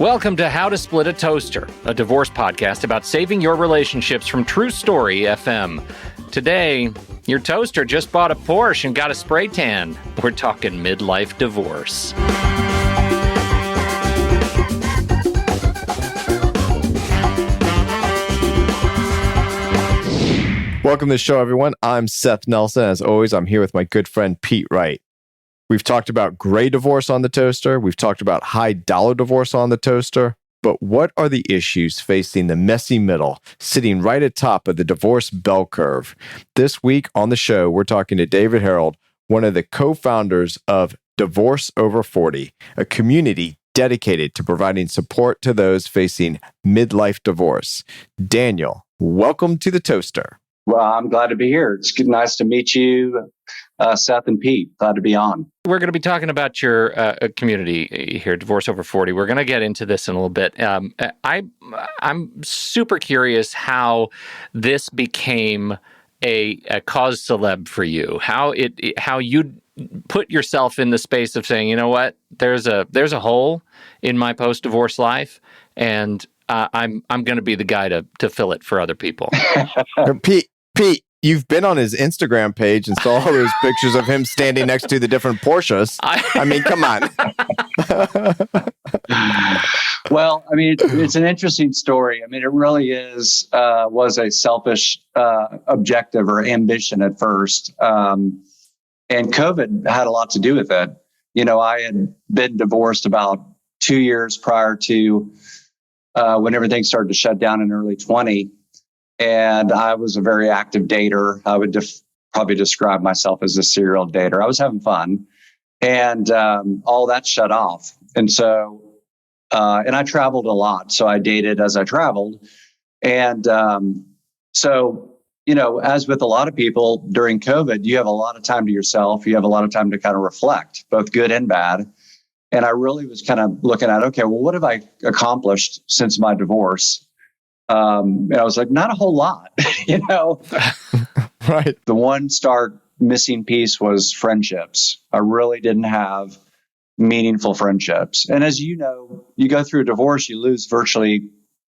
Welcome to How to Split a Toaster, a divorce podcast about saving your relationships from True Story FM. Today, your toaster just bought a Porsche and got a spray tan. We're talking midlife divorce. Welcome to the show, everyone. I'm Seth Nelson. As always, I'm here with my good friend, Pete Wright. We've talked about gray divorce on the toaster. We've talked about high dollar divorce on the toaster. But what are the issues facing the messy middle, sitting right atop of the divorce bell curve? This week on the show, we're talking to David Herrold, one of the co-founders of Divorce Over 40, a community dedicated to providing support to those facing midlife divorce. Daniel, welcome to the toaster. Well, I'm glad to be here. It's nice to meet you, Seth and Pete. Glad to be on. We're going to be talking about your community here, Divorce Over 40. We're going to get into this in a little bit. I'm super curious how this became a cause celeb for you. How you put yourself in the space of saying, you know what, there's a hole in my post-divorce life, and I'm going to be the guy to fill it for other people. Pete, you've been on his Instagram page and saw all those pictures of him standing next to the different Porsches. I mean, come on. Well, I mean, it's an interesting story. I mean, it really was a selfish objective or ambition at first. And COVID had a lot to do with it. You know, I had been divorced about 2 years prior to when everything started to shut down in early 20. And I was a very active dater. I would probably describe myself as a serial dater. I was having fun, and all that shut off. And so, and I traveled a lot. So I dated as I traveled. And so, you know, as with a lot of people during COVID, you have a lot of time to yourself. You have a lot of time to kind of reflect, both good and bad. And I really was kind of looking at, okay, well, what have I accomplished since my divorce? And I was like, not a whole lot, you know? Right. The one stark missing piece was friendships. I really didn't have meaningful friendships. And as you know, you go through a divorce, you lose virtually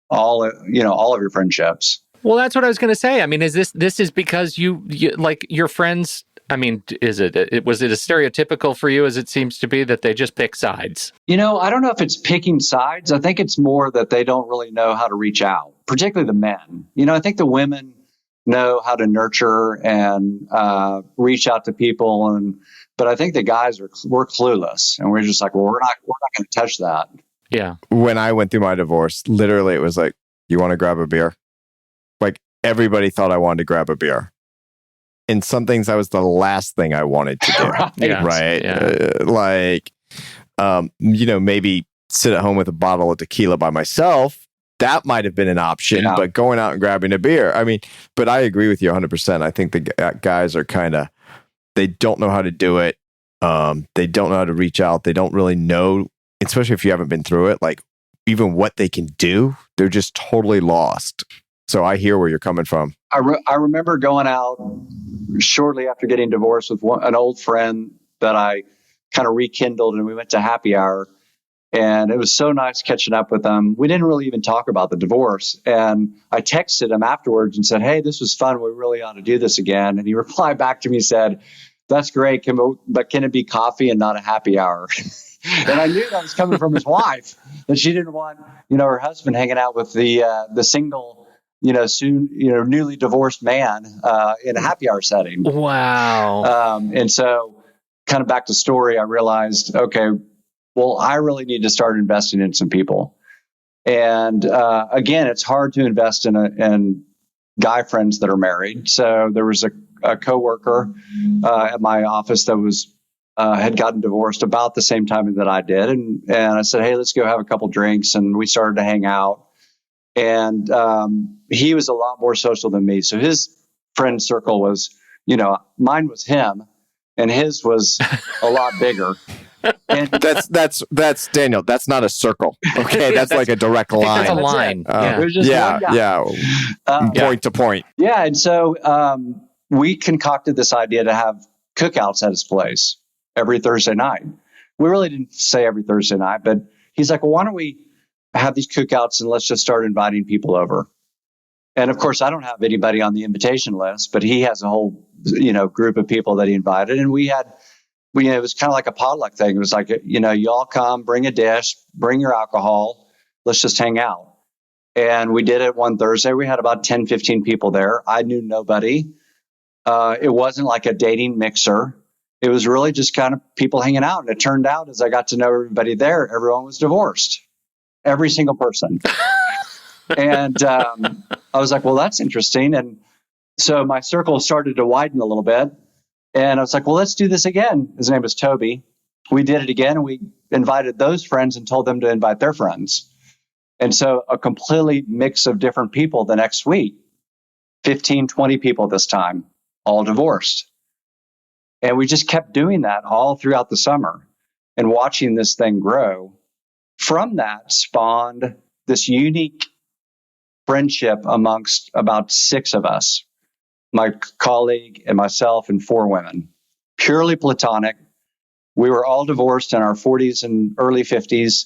all of your friendships. Well, that's what I was going to say. I mean, is this is because you like your friends? I mean, was it a stereotypical for you, as it seems to be, that they just pick sides? You know, I don't know if it's picking sides. I think it's more that they don't really know how to reach out, particularly the men. You know, I think the women know how to nurture and reach out to people, but I think the guys we're clueless, and we're just like, well, we're not going to touch that. Yeah. When I went through my divorce, literally, it was like, you want to grab a beer? Like, everybody thought I wanted to grab a beer. And some things, that was the last thing I wanted to do. Right. Yeah. You know, maybe sit at home with a bottle of tequila by myself. That might have been an option, but going out and grabbing a beer. I mean, but I agree with you 100%. I think the guys are they don't know how to do it. They don't know how to reach out. They don't really know, especially if you haven't been through it, like even what they can do. They're just totally lost. So I hear where you're coming from. I remember going out shortly after getting divorced with an old friend that I kind of rekindled, and we went to happy hour, and it was so nice catching up with them. We didn't really even talk about the divorce, and I texted him afterwards and said, hey, this was fun. We really ought to do this again. And he replied back to me, said, that's great, but can it be coffee and not a happy hour? And I knew that was coming from his wife, that she didn't want, her husband hanging out with the single, newly divorced man in a happy hour setting. Wow. And so kind of back to story, I realized, okay, well, I really need to start investing in some people. And again, it's hard to invest in guy friends that are married. So there was a coworker at my office that was had gotten divorced about the same time that I did. And I said, hey, let's go have a couple drinks. And we started to hang out. And he was a lot more social than me. So his friend circle was, mine was him, and his was a lot bigger. And that's Daniel. That's not a circle. Okay, that's like a direct line. That's a line. Point to point. Yeah, and so we concocted this idea to have cookouts at his place every Thursday night. We really didn't say every Thursday night, but he's like, well, why don't we have these cookouts and let's just start inviting people over. And of course, I don't have anybody on the invitation list, but he has a whole, group of people that he invited. And it was kind of like a potluck thing. It was like, you all come, bring a dish, bring your alcohol. Let's just hang out. And we did it one Thursday. We had about 10, 15 people there. I knew nobody. It wasn't like a dating mixer. It was really just kind of people hanging out. And it turned out, as I got to know everybody there, everyone was divorced. Every single person. And I was like, well, that's interesting. And so my circle started to widen a little bit. And I was like, well, let's do this again. His name was Toby. We did it again. And we invited those friends and told them to invite their friends. And so a completely mix of different people the next week, 15, 20 people this time, all divorced. And we just kept doing that all throughout the summer and watching this thing grow. From that spawned this unique friendship amongst about 6 of us, my colleague and myself and 4 women, purely platonic. We were all divorced in our 40s and early 50s.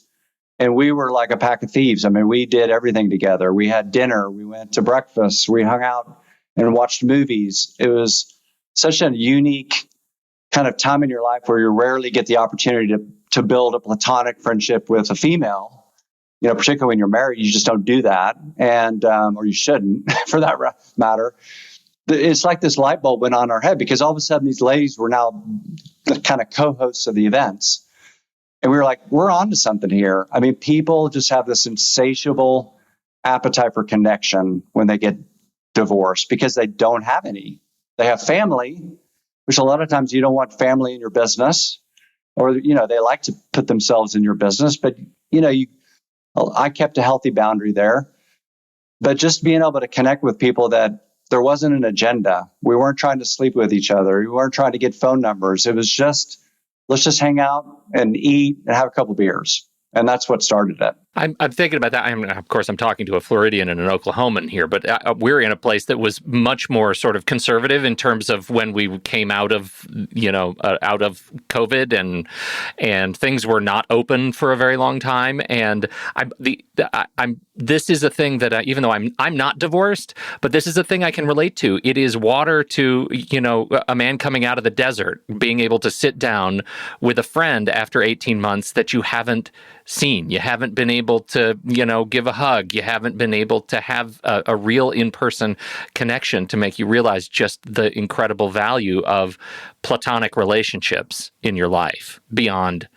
And we were like a pack of thieves. I mean, we did everything together. We had dinner. We went to breakfast. We hung out and watched movies. It was such a unique kind of time in your life where you rarely get the opportunity to build a platonic friendship with a female. Particularly when you're married, you just don't do that. And, or you shouldn't for that matter. It's like this light bulb went on our head because all of a sudden these ladies were now the kind of co-hosts of the events. And we were like, we're on to something here. I mean, people just have this insatiable appetite for connection when they get divorced because they don't have any. They have family, which a lot of times you don't want family in your business, or, they like to put themselves in your business. But, I kept a healthy boundary there. But just being able to connect with people that there wasn't an agenda. We weren't trying to sleep with each other. We weren't trying to get phone numbers. It was just, let's just hang out and eat and have a couple beers. And that's what started it. I'm thinking about that. Of course, I'm talking to a Floridian and an Oklahoman here, but we're in a place that was much more sort of conservative in terms of when we came out of COVID and things were not open for a very long time. And this is a thing that even though I'm not divorced, but this is a thing I can relate to. It is water to a man coming out of the desert, being able to sit down with a friend after 18 months that you haven't seen. You haven't been able to, give a hug. You haven't been able to have a real in-person connection to make you realize just the incredible value of platonic relationships in your life beyond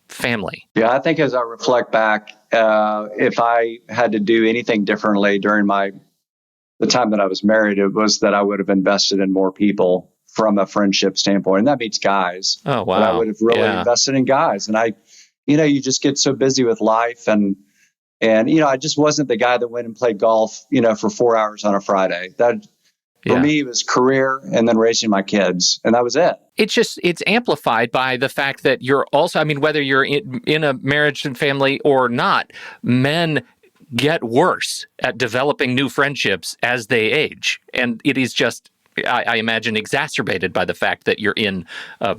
family. Yeah, I think as I reflect back, if I had to do anything differently during the time that I was married, it was that I would have invested in more people from a friendship standpoint. And that means guys. Oh, wow. But I would have really invested in guys. And you just get so busy with life and I just wasn't the guy that went and played golf, for 4 hours on a Friday. That for me was career and then raising my kids. And that was it. It's amplified by the fact that you're also, whether you're in a marriage and family or not, men get worse at developing new friendships as they age. And it is just, I imagine, exacerbated by the fact that you're in a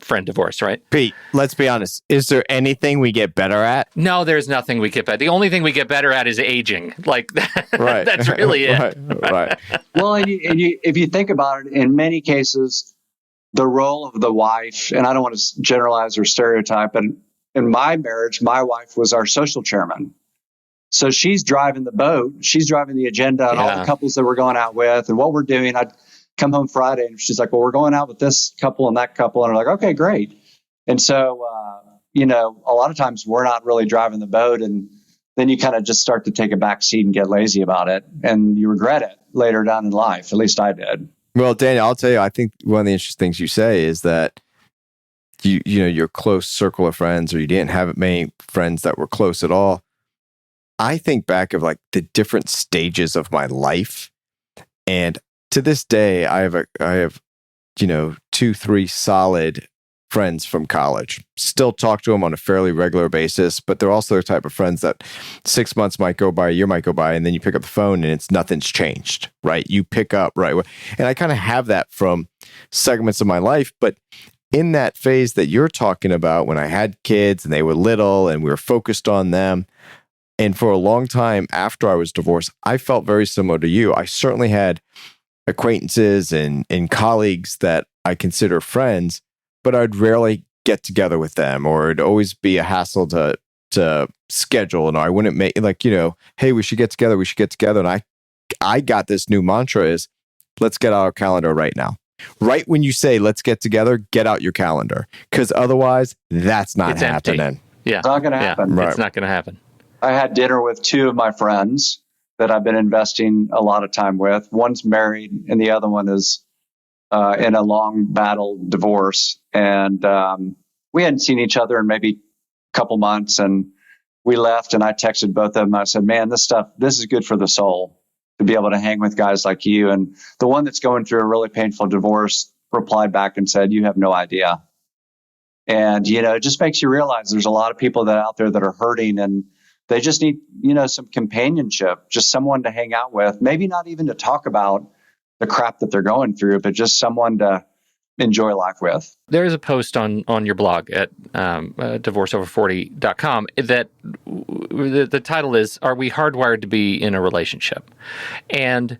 friend divorce, right? Pete, let's be honest. Is there anything we get better at? No, there's nothing we get better. The only thing we get better at is aging. Like, right. That's really it. Right. Well, if you think about it, in many cases, the role of the wife, and I don't want to generalize or stereotype, but in my marriage, my wife was our social chairman. So she's driving the boat. She's driving the agenda and all the couples that we're going out with and what we're doing. I'd come home Friday and she's like, well, we're going out with this couple and that couple. And I'm like, okay, great. And so, a lot of times we're not really driving the boat. And then you kind of just start to take a back seat and get lazy about it. And you regret it later down in life. At least I did. Well, Daniel, I'll tell you, I think one of the interesting things you say is that your close circle of friends, or you didn't have many friends that were close at all. I think back of like the different stages of my life, and to this day, I have 2-3 solid friends from college. Still talk to them on a fairly regular basis, but they're also the type of friends that 6 months might go by, a year might go by, and then you pick up the phone and nothing's changed, right? You pick up right away, and I kind of have that from segments of my life, but in that phase that you're talking about, when I had kids and they were little and we were focused on them. And for a long time after I was divorced, I felt very similar to you. I certainly had acquaintances and colleagues that I consider friends, but I'd rarely get together with them, or it'd always be a hassle to schedule. And I wouldn't make like, hey, we should get together. We should get together. And I got this new mantra is let's get out our calendar right now. Right when you say let's get together, get out your calendar, because otherwise that's not happening. Empty. Yeah. It's not going to happen. Right. It's not going to happen. I had dinner with two of my friends that I've been investing a lot of time with. One's married and the other one is in a long battle divorce. And we hadn't seen each other in maybe a couple months. And we left and I texted both of them. I said, man, this is good for the soul to be able to hang with guys like you. And the one that's going through a really painful divorce replied back and said, you have no idea. And, it just makes you realize there's a lot of people that out there that are hurting and they just need, some companionship, just someone to hang out with, maybe not even to talk about the crap that they're going through, but just someone to enjoy life with. There is a post on your blog at divorceover40.com that the title is, Are We Hardwired to Be in a Relationship? And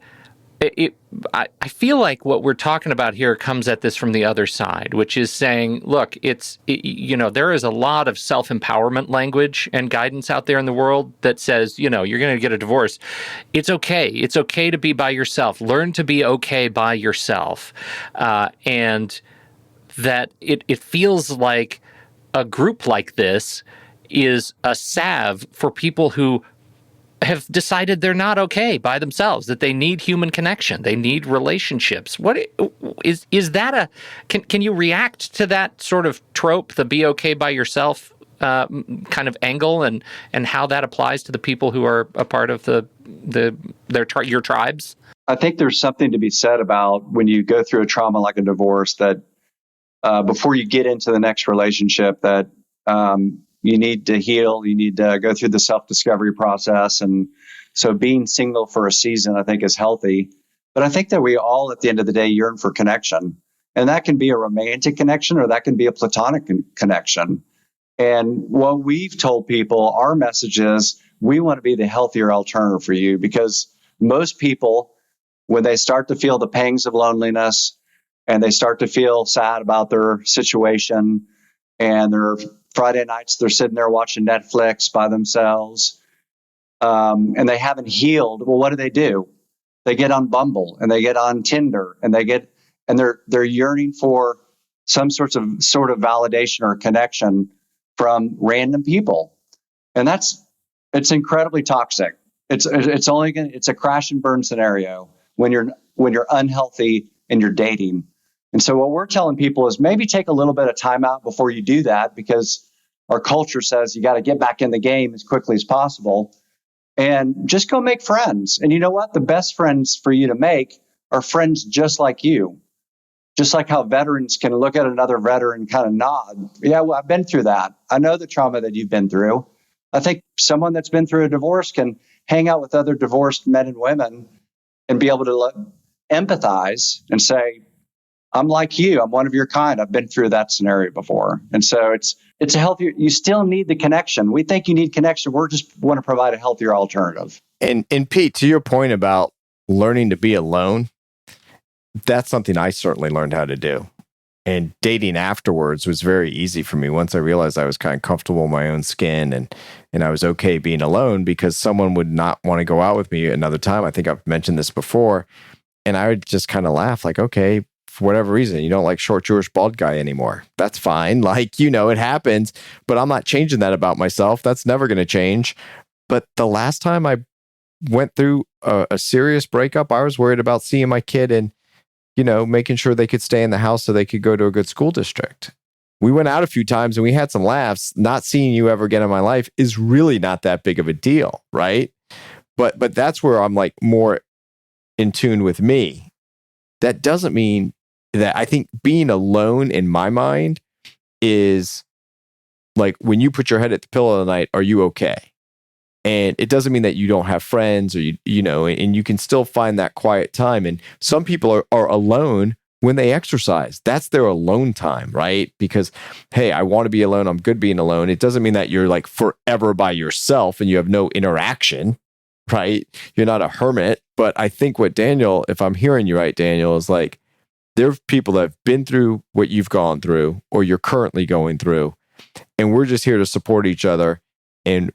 I feel like what we're talking about here comes at this from the other side, which is saying, look, there is a lot of self-empowerment language and guidance out there in the world that says, you're going to get a divorce. It's okay. It's okay to be by yourself. Learn to be okay by yourself. And that it feels like a group like this is a salve for people who have decided they're not okay by themselves, that they need human connection, they need relationships. What is that can you react to that sort of trope, the be okay by yourself kind of angle, and how that applies to the people who are a part of your tribes? I think there's something to be said about when you go through a trauma like a divorce, that before you get into the next relationship, that you need to heal. You need to go through the self-discovery process. And so being single for a season, I think, is healthy. But I think that we all, at the end of the day, yearn for connection. And that can be a romantic connection or that can be a platonic connection. And what we've told people, our message is, we want to be the healthier alternative for you, because most people, when they start to feel the pangs of loneliness and they start to feel sad about their situation, and they're Friday nights, they're sitting there watching Netflix by themselves, and they haven't healed. Well, what do? They get on Bumble and they get on Tinder and they're yearning for some sort of validation or connection from random people, and it's incredibly toxic. It's a crash and burn scenario when you're unhealthy and you're dating. And so what we're telling people is maybe take a little bit of time out before you do that, because our culture says you got to get back in the game as quickly as possible and just go make friends. And you know what? The best friends for you to make are friends just like you. Just like how veterans can look at another veteran and kind of nod. Yeah, well, I've been through that. I know the trauma that you've been through. I think someone that's been through a divorce can hang out with other divorced men and women and be able to empathize and say, I'm like you. I'm one of your kind. I've been through that scenario before. And so it's a healthier, you still need the connection. We think you need connection. We're just want to provide a healthier alternative. And Pete, to your point about learning to be alone, that's something I certainly learned how to do. And dating afterwards was very easy for me once I realized I was kind of comfortable in my own skin and I was okay being alone, because someone would not want to go out with me another time. I think I've mentioned this before. And I would just kind of laugh like, okay, for whatever reason, you don't like short Jewish bald guy anymore. That's fine. Like, it happens, but I'm not changing that about myself. That's never going to change. But the last time I went through a serious breakup, I was worried about seeing my kid and, making sure they could stay in the house so they could go to a good school district. We went out a few times and we had some laughs. Not seeing you ever again in my life is really not that big of a deal, right? But that's where I'm like more in tune with me. That doesn't mean that I think being alone in my mind is like when you put your head at the pillow at night, are you okay? And it doesn't mean that you don't have friends or and you can still find that quiet time. And some people are alone when they exercise. That's their alone time, right? Because, hey, I want to be alone. I'm good being alone. It doesn't mean that you're like forever by yourself and you have no interaction, right? You're not a hermit. But I think what Daniel, if I'm hearing you right, Daniel, is like, there are people that have been through what you've gone through or you're currently going through, and we're just here to support each other. And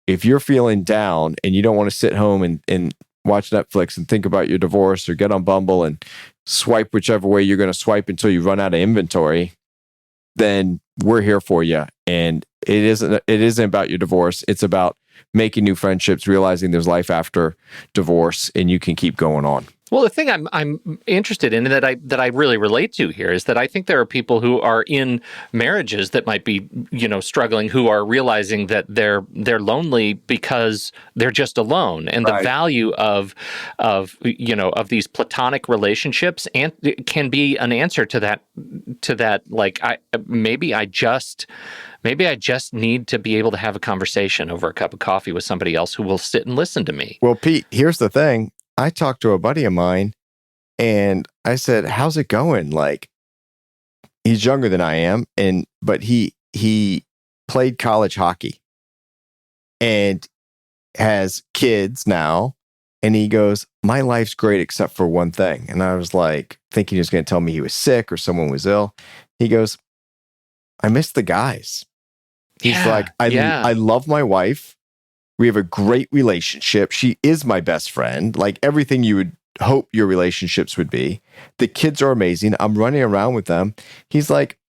if you're feeling down and you don't want to sit home and watch Netflix and think about your divorce, or get on Bumble and swipe whichever way you're going to swipe until you run out of inventory, then we're here for you. And it isn't about your divorce. It's about making new friendships, realizing there's life after divorce, and you can keep going on. Well, the thing I'm interested in that I really relate to here is that I think there are people who are in marriages that might be, struggling, who are realizing that they're lonely because they're just alone, and the value of these platonic relationships and can be an answer to that. Like, maybe I just need to be able to have a conversation over a cup of coffee with somebody else who will sit and listen to me. Well, Pete, here's the thing. I talked to a buddy of mine and I said, how's it going? Like, he's younger than I am, but he played college hockey and has kids now. And he goes, my life's great except for one thing. And I was like, thinking he was going to tell me he was sick or someone was ill. He goes, I miss the guys. He's like, I love my wife. We have a great relationship. She is my best friend, like everything you would hope your relationships would be. The kids are amazing. I'm running around with them. He's like,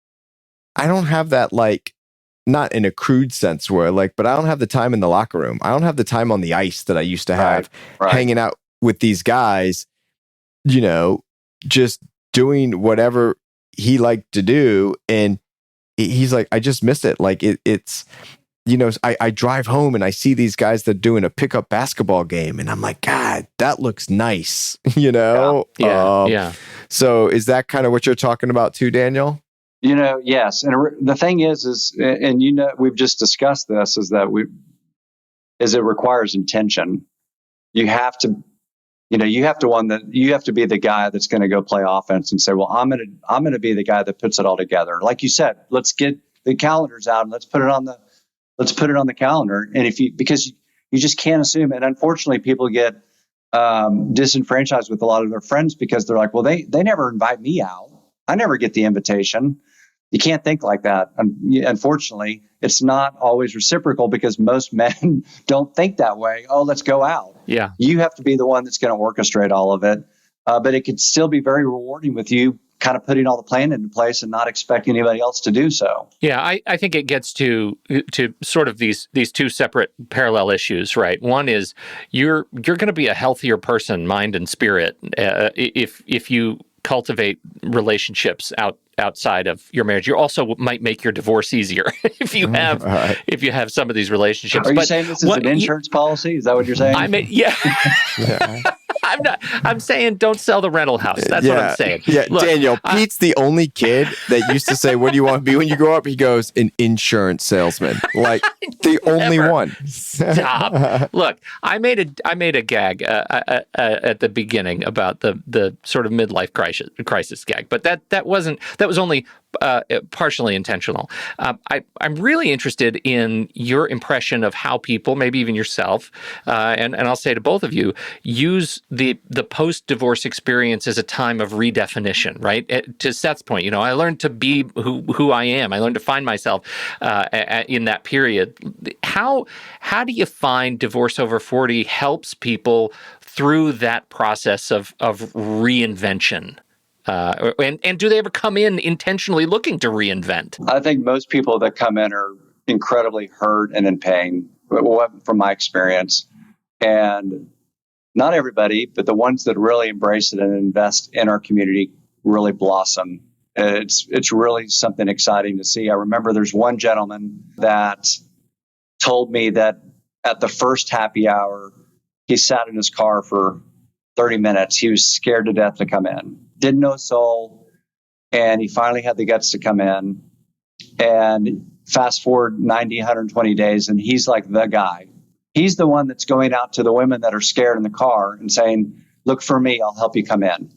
I don't have that, like, not in a crude sense where but I don't have the time in the locker room. I don't have the time on the ice that I used to have hanging out with these guys, just doing whatever he liked to do. And he's like, I just miss it. Like it's, I drive home and I see these guys that are doing a pickup basketball game, and I'm like, God, that looks nice, Yeah. So is that kind of what you're talking about too, Daniel? Yes. And the thing is, and we've just discussed this, is that it requires intention. You have to, you have to be the guy that's going to go play offense and say, well, I'm going to be the guy that puts it all together. Like you said, let's get the calendars out and let's put it on the calendar. And because you just can't assume. And unfortunately, people get disenfranchised with a lot of their friends because they're like, well, they never invite me out. I never get the invitation. You can't think like that. Unfortunately, it's not always reciprocal because most men don't think that way. Oh, let's go out. Yeah. You have to be the one that's going to orchestrate all of it. But it could still be very rewarding with you kind of putting all the plan into place and not expecting anybody else to do so. Yeah, I think it gets to sort of these two separate parallel issues, right? One is you're going to be a healthier person, mind and spirit, if you cultivate relationships outside of your marriage. You also might make your divorce easier if you have some of these relationships. Are you saying this is an insurance policy? Is that what you're saying? Yeah. I'm saying don't sell the rental house. That's what I'm saying. Yeah, look, Daniel, Pete's the only kid that used to say, what do you want to be when you grow up? He goes, an insurance salesman. Like the only one. Stop. Look, I made a gag at the beginning about the sort of midlife crisis gag, but that was only partially intentional. I'm really interested in your impression of how people, maybe even yourself, and I'll say to both of you, use the post-divorce experience as a time of redefinition, right? To Seth's point, I learned to be who I am. I learned to find myself in that period. How do you find Divorce Over 40 helps people through that process of reinvention? And do they ever come in intentionally looking to reinvent? I think most people that come in are incredibly hurt and in pain, from my experience. And not everybody, but the ones that really embrace it and invest in our community really blossom. It's really something exciting to see. I remember there's one gentleman that told me that at the first happy hour, he sat in his car for 30 minutes. He was scared to death to come in. Didn't know a soul. And he finally had the guts to come in. And fast forward 90, 120 days, and he's like the guy. He's the one that's going out to the women that are scared in the car and saying, look for me, I'll help you come in.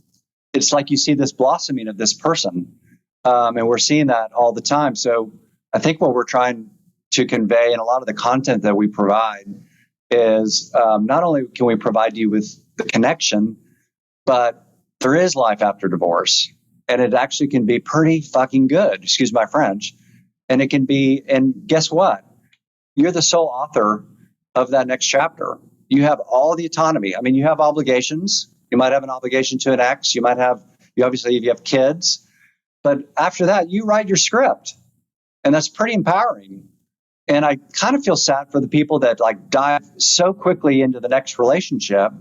it's like you see this blossoming of this person. And we're seeing that all the time. So I think what we're trying to convey in a lot of the content that we provide is not only can we provide you with the connection, but there is life after divorce. And it actually can be pretty fucking good, excuse my French. And it can be, and guess what? You're the sole author of that next chapter. You have all the autonomy. I mean, you have obligations. You might have an obligation to an ex. You might have, you obviously, if you have kids. But after that, you write your script. And that's pretty empowering. And I kind of feel sad for the people that like dive so quickly into the next relationship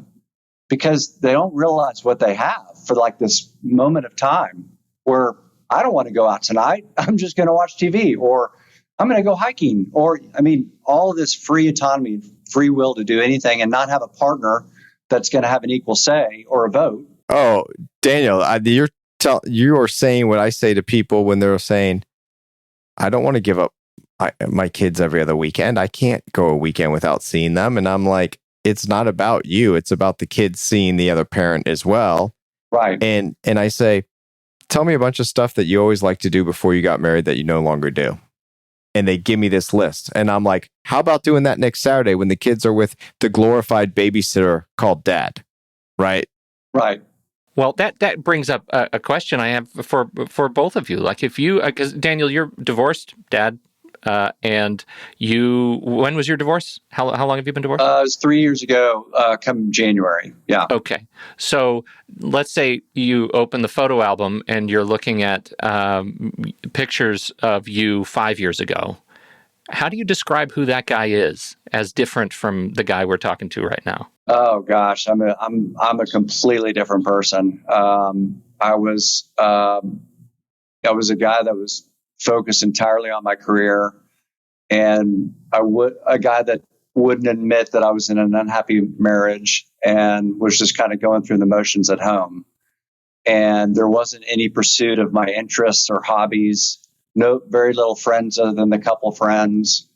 because they don't realize what they have for like this moment of time where I don't want to go out tonight. I'm just going to watch TV, or I'm going to go hiking, or I mean, all of this free autonomy, free will to do anything and not have a partner that's going to have an equal say or a vote. Oh, Daniel, you are saying what I say to people when they're saying, I don't want to give up my kids every other weekend. I can't go a weekend without seeing them. And I'm like, it's not about you. It's about the kids seeing the other parent as well. Right. And I say, tell me a bunch of stuff that you always liked to do before you got married that you no longer do. And they give me this list. And I'm like, how about doing that next Saturday when the kids are with the glorified babysitter called dad? Right? Right. Well, that brings up a question I have for both of you. Like if you, because Daniel, you're divorced, Dad, and you, when was your divorce? How long have you been divorced? It was 3 years ago, come January. Yeah. Okay. So let's say you open the photo album and you're looking at pictures of you 5 years ago. How do you describe who that guy is as different from the guy we're talking to right now? Oh gosh, I'm a completely different person. I was a guy that was focused entirely on my career, and a guy that wouldn't admit that I was in an unhappy marriage and was just kind of going through the motions at home. And there wasn't any pursuit of my interests or hobbies. No, very little friends other than the couple friends.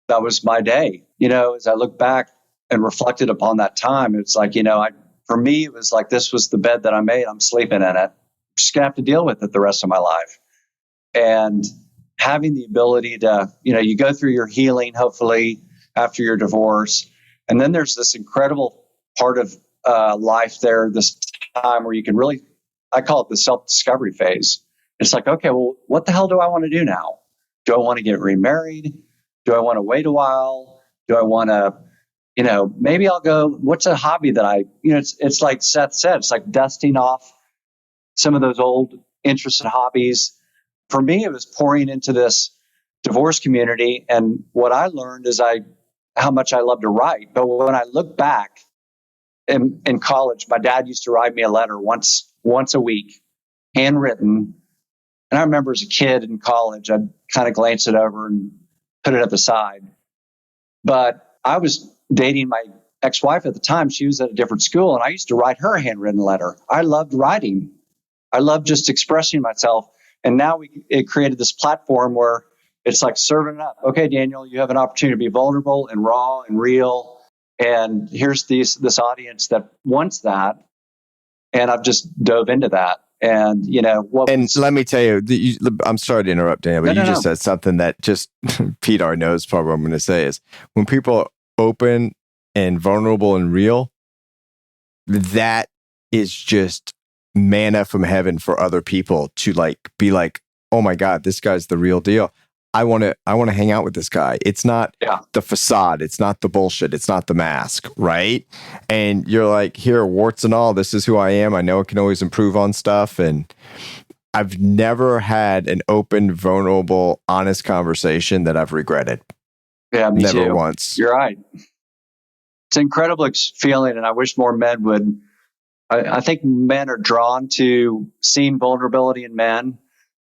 That was my day. You know, as I look back and reflected upon that time, it's like, you know, for me, it was like, this was the bed that I made. I'm sleeping in it. I'm just going to have to deal with it the rest of my life. And having the ability to, you know, you go through your healing, hopefully, after your divorce. And then there's this incredible part of life there, this time where you can really, I call it the self-discovery phase. It's like, okay, well, what the hell do I want to do now? Do I want to get remarried? Do I want to wait a while? Do I want to, you know, maybe I'll go, what's a hobby that it's like Seth said, it's like dusting off some of those old interests and hobbies. For me, it was pouring into this divorce community. And what I learned is how much I love to write. But when I look back in college, my dad used to write me a letter once a week, handwritten. And I remember as a kid in college, I'd kind of glance it over and put it at the side. But I was dating my ex-wife at the time. She was at a different school, and I used to write her a handwritten letter. I loved writing. I loved just expressing myself. And now it created this platform where it's like serving it up. Okay, Daniel, you have an opportunity to be vulnerable and raw and real. And here's this audience that wants that. And I've just dove into that. And, you know, let me tell you, I'm sorry to interrupt, Daniel, but you just said something that just Pete already knows probably what I'm going to say is when people are open and vulnerable and real, that is just manna from heaven for other people to like be like, oh my God, this guy's the real deal. I want to hang out with this guy. It's not the facade. It's not the bullshit. It's not the mask, right? And you're like, here, warts and all, this is who I am. I know I can always improve on stuff. And I've never had an open, vulnerable, honest conversation that I've regretted. Yeah, me never too. once. You're right. It's an incredible feeling, and I wish more men would. I think men are drawn to seeing vulnerability in men,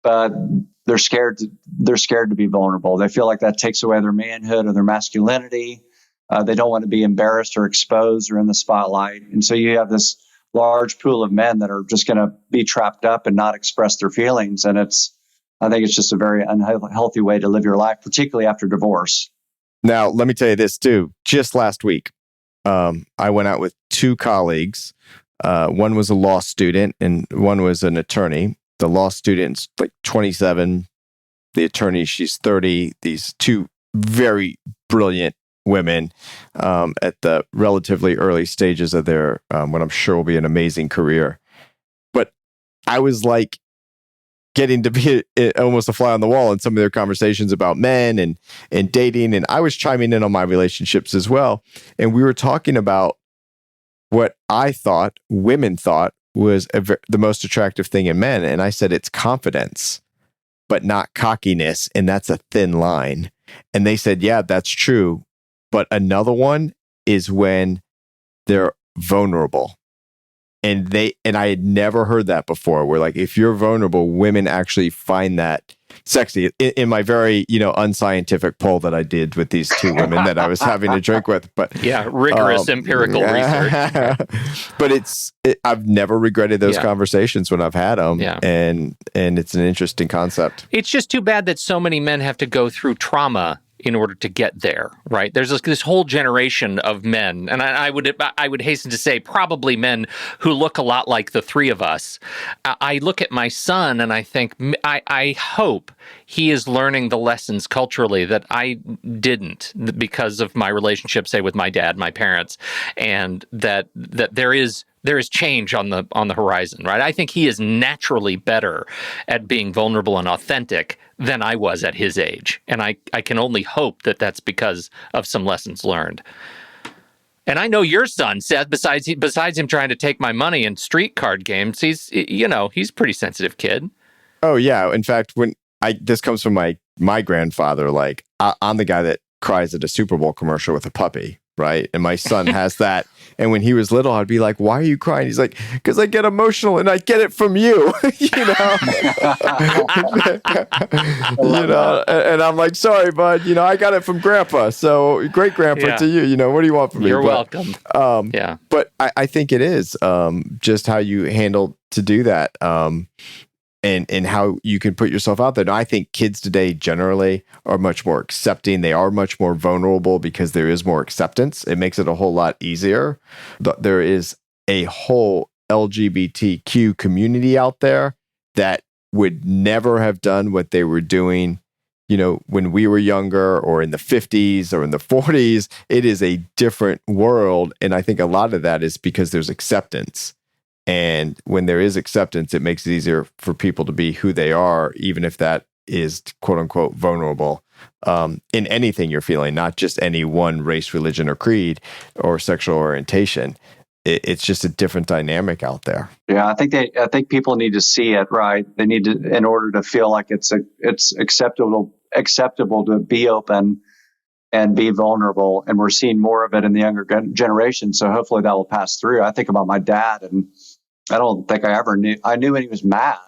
but they're scared to be vulnerable. They feel like that takes away their manhood or their masculinity. They don't want to be embarrassed or exposed or in the spotlight. And so you have this large pool of men that are just going to be trapped up and not express their feelings. And I think it's just a very unhealthy way to live your life, particularly after divorce. Now, let me tell you this too. Just last week, I went out with two colleagues. One was a law student and one was an attorney. The law student's like 27. The attorney, she's 30. These two very brilliant women at the relatively early stages of their what I'm sure will be an amazing career. But I was like getting to be almost a fly on the wall in some of their conversations about men and dating. And I was chiming in on my relationships as well. And we were talking about what I thought women thought was the most attractive thing in men. And I said, it's confidence, but not cockiness. And that's a thin line. And they said, yeah, that's true. But another one is when they're vulnerable. And I had never heard that before, where like, if you're vulnerable, women actually find that sexy. In my very, unscientific poll that I did with these two women that I was having a drink with, but yeah, rigorous empirical research. But I've never regretted those conversations when I've had them. Yeah. And it's an interesting concept. It's just too bad that so many men have to go through trauma in order to get there, right? There's this whole generation of men, and I would hasten to say probably men who look a lot like the three of us. I look at my son and I think, I hope he is learning the lessons culturally that I didn't because of my relationship, say, with my dad, my parents, and that there is change on the horizon, right? I think he is naturally better at being vulnerable and authentic than I was at his age. And I can only hope that that's because of some lessons learned. And I know your son, Seth, besides him trying to take my money in street card games, he's a pretty sensitive kid. Oh, yeah. In fact, this comes from my grandfather, like I'm the guy that cries at a Super Bowl commercial with a puppy. Right. And my son has that. And when he was little, I'd be like, why are you crying? He's like, because I get emotional and I get it from you. And I'm like, sorry, bud, I got it from grandpa. So great grandpa to you, what do you want from me? You're welcome. Yeah. But I think it is just how you handle to do that. And how you can put yourself out there. Now, I think kids today generally are much more accepting. They are much more vulnerable because there is more acceptance. It makes it a whole lot easier. There is a whole LGBTQ community out there that would never have done what they were doing, when we were younger or in the 50s or in the 40s. It is a different world. And I think a lot of that is because there's acceptance. And when there is acceptance, it makes it easier for people to be who they are, even if that is quote unquote vulnerable in anything you're feeling, not just any one race, religion, or creed or sexual orientation. It's just a different dynamic out there. Yeah, I think people need to see it, right? They need to, in order to feel like it's acceptable to be open and be vulnerable. And we're seeing more of it in the younger generation. So hopefully that will pass through. I think about my dad, and I don't think I ever knew. I knew when he was mad,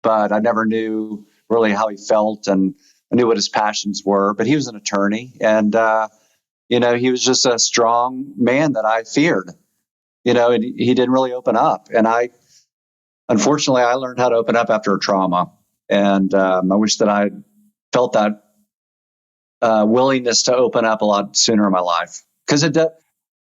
but I never knew really how he felt, and I knew what his passions were. But he was an attorney, and he was just a strong man that I feared. And he didn't really open up, and unfortunately, I learned how to open up after a trauma, and I wish that I felt that willingness to open up a lot sooner in my life, because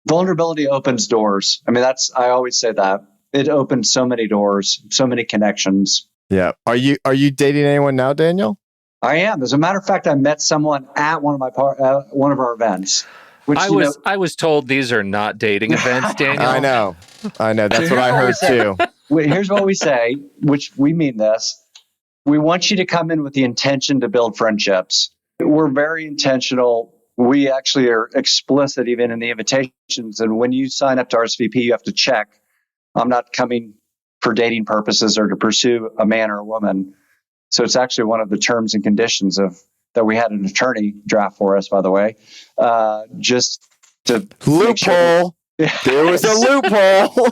vulnerability opens doors. I mean, I always say that. It opens so many doors, so many connections. Yeah. Are you dating anyone now, Daniel? I am. As a matter of fact, I met someone at one of our events. Which, I was told these are not dating events, Daniel. I know. That's what I heard too. Here's what we say, which we mean this. We want you to come in with the intention to build friendships. We're very intentional. We actually are explicit even in the invitations. And when you sign up to RSVP, you have to check, I'm not coming for dating purposes or to pursue a man or a woman. So it's actually one of the terms and conditions that we had an attorney draft for us, by the way, just to loophole. Sure there was a loophole.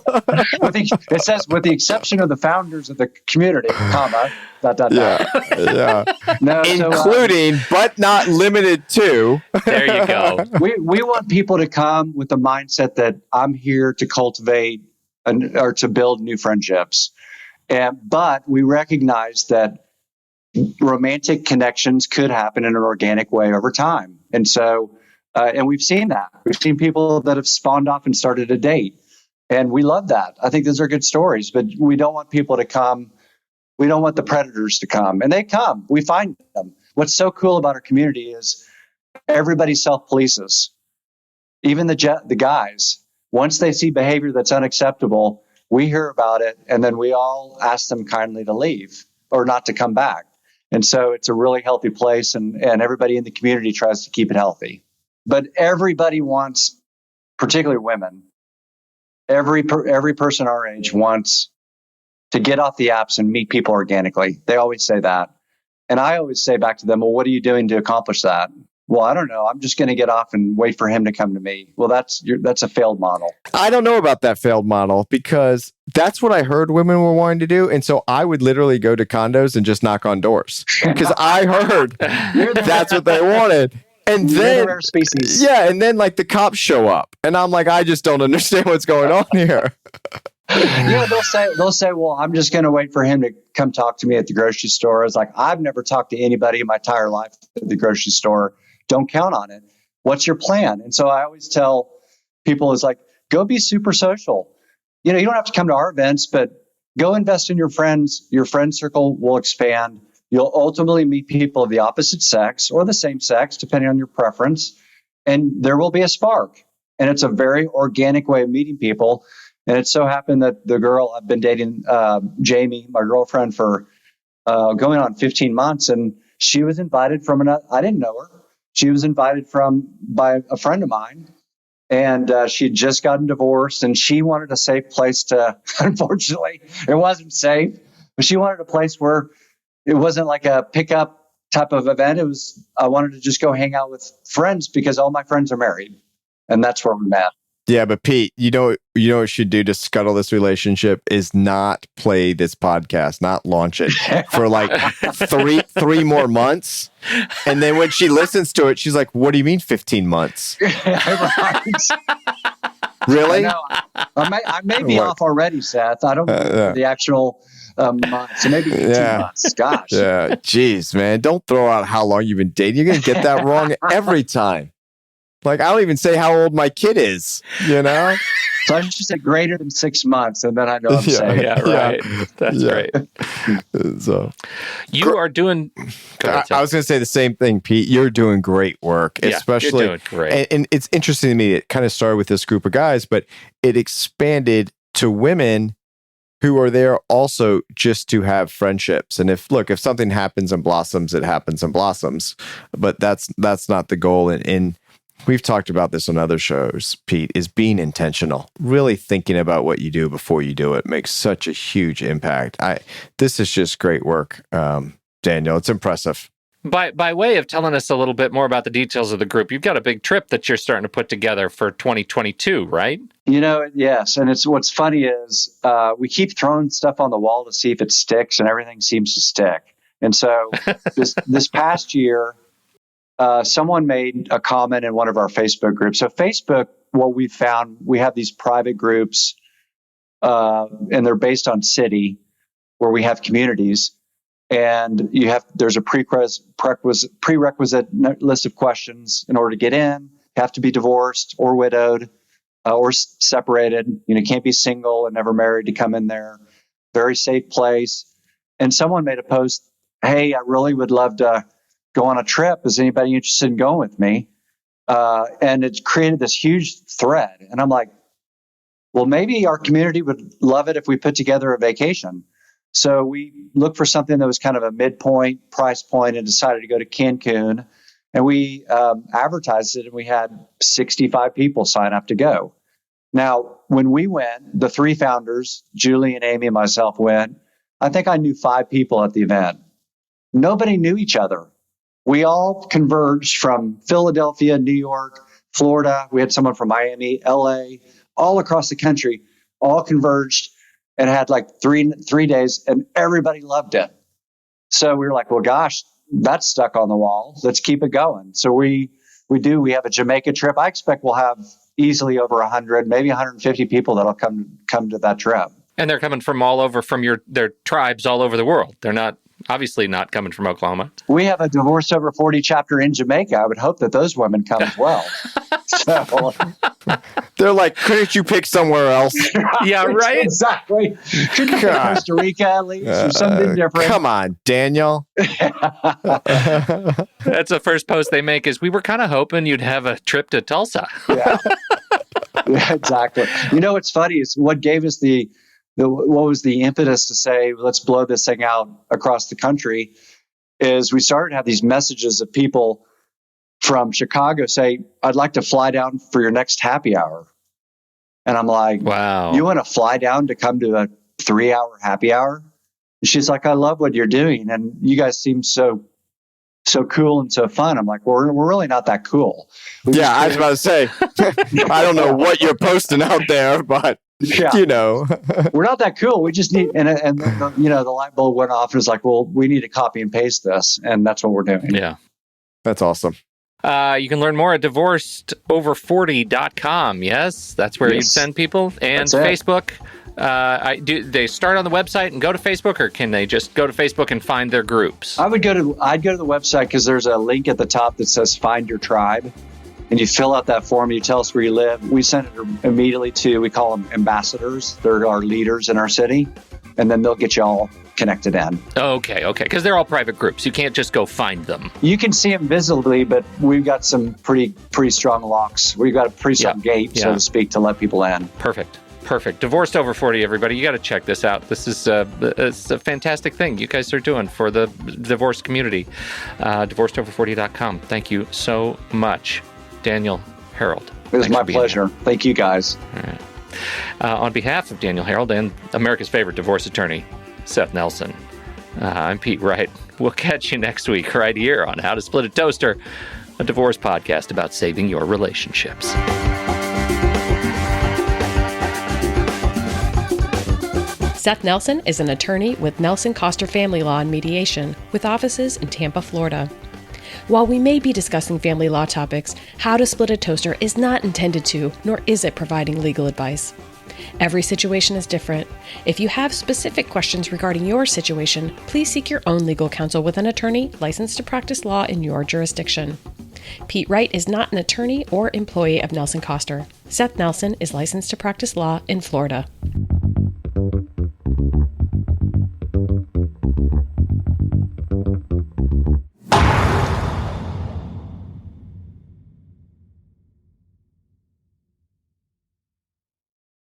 It says, with the exception of the founders of the community, comma, ... Yeah. No, including, but not limited to. There you go. We want people to come with the mindset that I'm here to cultivate or to build new friendships. But we recognize that romantic connections could happen in an organic way over time. And so, and we've seen that. We've seen people that have spawned off and started a date. And we love that. I think those are good stories, but we don't want people to come. We don't want the predators to come. And they come. We find them. What's so cool about our community is everybody self-polices, even the guys. Once they see behavior that's unacceptable, we hear about it, and then we all ask them kindly to leave or not to come back. And so it's a really healthy place, and everybody in the community tries to keep it healthy. But everybody wants, particularly women, every person our age wants to get off the apps and meet people organically. They always say that. And I always say back to them, well, what are you doing to accomplish that? Well, I don't know. I'm just going to get off and wait for him to come to me. Well, that's a failed model. I don't know about that failed model, because that's what I heard women were wanting to do. And so I would literally go to condos and just knock on doors, because I heard that's what they wanted. And then, rare species. Yeah. And then like the cops show up and I'm like, I just don't understand what's going on here. They'll say, well, I'm just going to wait for him to come talk to me at the grocery store. It's like, I've never talked to anybody in my entire life at the grocery store. Don't count on it. What's your plan? And so I always tell people, is like, go be super social. You don't have to come to our events, but go invest in your friends. Your friend circle will expand. You'll ultimately meet people of the opposite sex or the same sex, depending on your preference. And there will be a spark. And it's a very organic way of meeting people. And it so happened that the girl I've been dating, Jamie, my girlfriend, for going on 15 months, and she was invited from I didn't know her. She was invited by a friend of mine, and she'd just gotten divorced, and she wanted a safe place to, unfortunately, it wasn't safe, but she wanted a place where it wasn't like a pickup type of event. I wanted to just go hang out with friends because all my friends are married, and that's where we met. Yeah, but Pete, you know what you should do to scuttle this relationship is not play this podcast, not launch it for like three more months. And then when she listens to it, she's like, what do you mean 15 months? Really? I may be off already, Seth. I don't know the actual months. So maybe 15 months. Gosh. Yeah. Jeez, man. Don't throw out how long you've been dating. You're going to get that wrong every time. Like, I don't even say how old my kid is, So I should say greater than 6 months, and then I know I'm saying. Yeah, right. Yeah. That's right. So you are doing. I was going to say the same thing, Pete. You're doing great work, especially. You're doing great. And it's interesting to me. It kind of started with this group of guys, but it expanded to women who are there also just to have friendships. And if something happens and blossoms, it happens and blossoms. But that's not the goal. And we've talked about this on other shows, Pete, is being intentional. Really thinking about what you do before you do it makes such a huge impact. This is just great work, Daniel. It's impressive. By way of telling us a little bit more about the details of the group, you've got a big trip that you're starting to put together for 2022, right? Yes. And what's funny is we keep throwing stuff on the wall to see if it sticks, and everything seems to stick. And so this past year, someone made a comment in one of our Facebook groups. So Facebook, what we found, we have these private groups, and they're based on city, where we have communities. And there's a prerequisite list of questions in order to get in. You have to be divorced or widowed or separated. You can't be single and never married to come in there. Very safe place. And someone made a post, hey, I really would love to go on a trip. Is anybody interested in going with me? And it created this huge thread. And I'm like, well, maybe our community would love it if we put together a vacation. So we looked for something that was kind of a midpoint price point and decided to go to Cancun. And we advertised it, and we had 65 people sign up to go. Now, when we went, the three founders, Julie and Amy and myself, went. I think I knew 5 people at the event. Nobody knew each other. We all converged from Philadelphia, New York, Florida. We had someone from Miami, LA, all across the country, all converged and had like three days, and everybody loved it. So we were like, well, gosh, that's stuck on the wall. Let's keep it going. So we have a Jamaica trip. I expect we'll have easily over 100, maybe 150 people that'll come to that trip. And they're coming from all over, from their tribes all over the world. They're not obviously not coming from Oklahoma. We have a Divorce Over 40 chapter in Jamaica. I would hope that those women come as well. So They're like, couldn't you pick somewhere else? Yeah, right? Exactly. Couldn't you go to Costa Rica at least or something different? Come on, Daniel. That's the first post they make is, we were kind of hoping you'd have a trip to Tulsa. Yeah. Yeah, exactly. You know, what's funny is what gave us what was the impetus to say, let's blow this thing out across the country, is we started to have these messages of people from Chicago say, I'd like to fly down for your next happy hour. And I'm like, Wow. You want to fly down to come to a 3-hour happy hour? And she's like, I love what you're doing. And you guys seem so cool and so fun. I'm like, we're really not that cool. Yeah, I was about to say, I don't know what you're posting out there, but you know, we're not that cool. We just need, and the light bulb went off and it's like, well, we need to copy and paste this. And that's what we're doing. Yeah. That's awesome. You can learn more at divorcedover40.com. Yes, that's where you'd send people. And Facebook. Do they start on the website and go to Facebook, or can they just go to Facebook and find their groups? I'd go to the website because there's a link at the top that says Find Your Tribe. And you fill out that form, you tell us where you live. We send it immediately we call them ambassadors. They're our leaders in our city. And then they'll get you all connected in. Okay. Because they're all private groups. You can't just go find them. You can see them visibly, but we've got some pretty strong locks. We've got a pretty strong gate, so to speak, to let people in. Perfect. Divorced Over 40, everybody. You got to check this out. This is it's a fantastic thing you guys are doing for the divorce community. Divorcedover40.com. Thank you so much, Daniel Herrold. It was my pleasure. Thank you, guys. All right. On behalf of Daniel Herrold and America's favorite divorce attorney, Seth Nelson, I'm Pete Wright. We'll catch you next week right here on How to Split a Toaster, a divorce podcast about saving your relationships. Seth Nelson is an attorney with Nelson Coster Family Law and Mediation, with offices in Tampa, Florida. While we may be discussing family law topics, How to Split a Toaster is not intended to, nor is it providing legal advice. Every situation is different. If you have specific questions regarding your situation, please seek your own legal counsel with an attorney licensed to practice law in your jurisdiction. Pete Wright is not an attorney or employee of Nelson Coster. Seth Nelson is licensed to practice law in Florida.